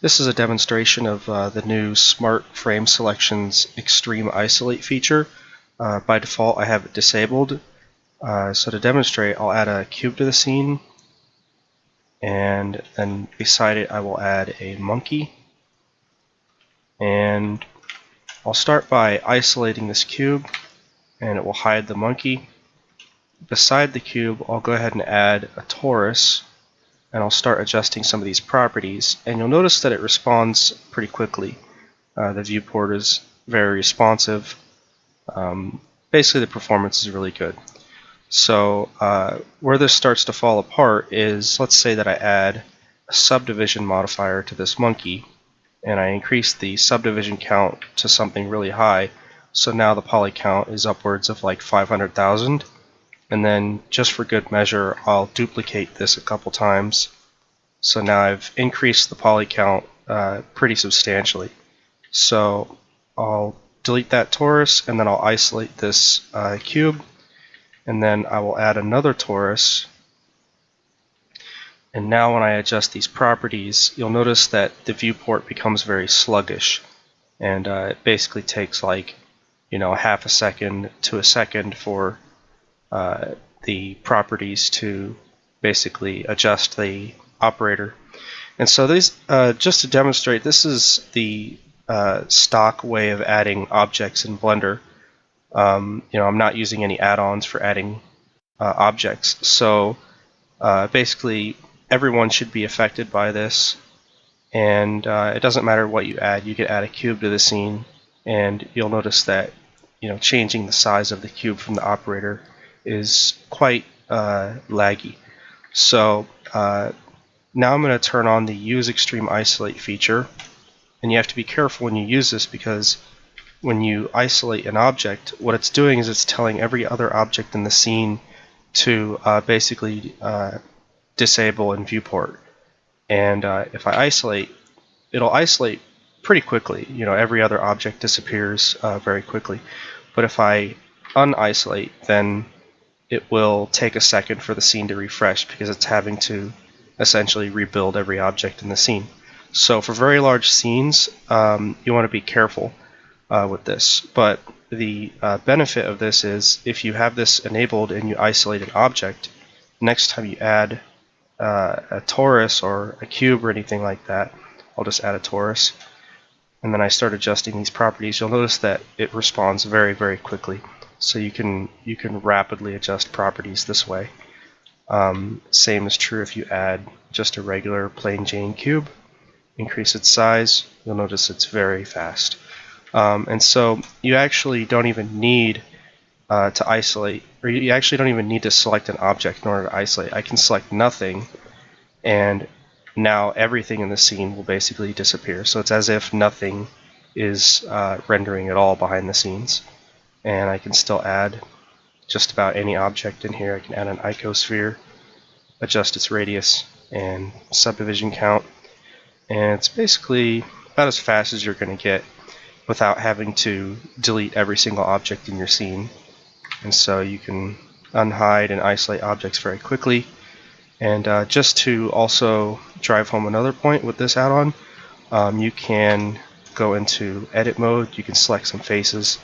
This is a demonstration of the new Smart Frame Selection's Extreme Isolate feature. By default, I have it disabled. So to demonstrate, I'll add a cube to the scene, and then beside it I will add a monkey. And I'll start by isolating this cube, and it will hide the monkey. Beside the cube, I'll go ahead and add a torus, and I'll start adjusting some of these properties, and you'll notice that it responds pretty quickly. The viewport is very responsive. Basically, the performance is really good. So where this starts to fall apart is, let's say that I add a subdivision modifier to this monkey, and I increase the subdivision count to something really high. So now the poly count is upwards of like 500,000. And then, just for good measure, I'll duplicate this a couple times. So now I've increased the poly count pretty substantially. So I'll delete that torus, and then I'll isolate this cube, and then I will add another torus. And now when I adjust these properties, you'll notice that the viewport becomes very sluggish, and it basically takes like, half a second to a second for the properties to basically adjust the operator. And so these, just to demonstrate, this is the stock way of adding objects in Blender. I'm not using any add-ons for adding objects. So basically, everyone should be affected by this. And it doesn't matter what you add. You could add a cube to the scene, and you'll notice that changing the size of the cube from the operator is quite laggy. So now I'm going to turn on the Use Extreme Isolate feature, and you have to be careful when you use this, because when you isolate an object, what it's doing is it's telling every other object in the scene to basically disable and viewport. And if I isolate, it'll isolate pretty quickly. Every other object disappears very quickly. But if I unisolate, then it will take a second for the scene to refresh, because it's having to essentially rebuild every object in the scene. So for very large scenes, you want to be careful with this. But the benefit of this is, if you have this enabled and you isolate an object, next time you add a torus or a cube or anything like that, I'll just add a torus, and then I start adjusting these properties, you'll notice that it responds very, very quickly. So you can rapidly adjust properties this way. Same is true if you add just a regular plain Jane cube, increase its size, you'll notice it's very fast. And so you actually don't even need to isolate, or you actually don't even need to select an object in order to isolate. I can select nothing, and now everything in the scene will basically disappear. So it's as if nothing is rendering at all behind the scenes. And I can still add just about any object in here. I can add an icosphere, adjust its radius and subdivision count, and it's basically about as fast as you're going to get without having to delete every single object in your scene. And so you can unhide and isolate objects very quickly. And just to also drive home another point with this add-on, you can go into edit mode, you can select some faces,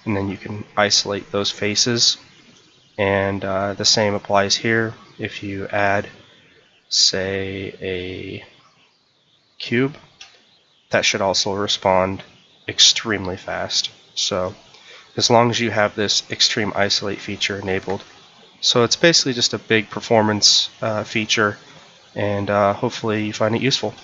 and then you can isolate those faces. And the same applies here. If you add, say, a cube, that should also respond extremely fast. So as long as you have this Extreme Isolate feature enabled. So it's basically just a big performance feature, and hopefully you find it useful.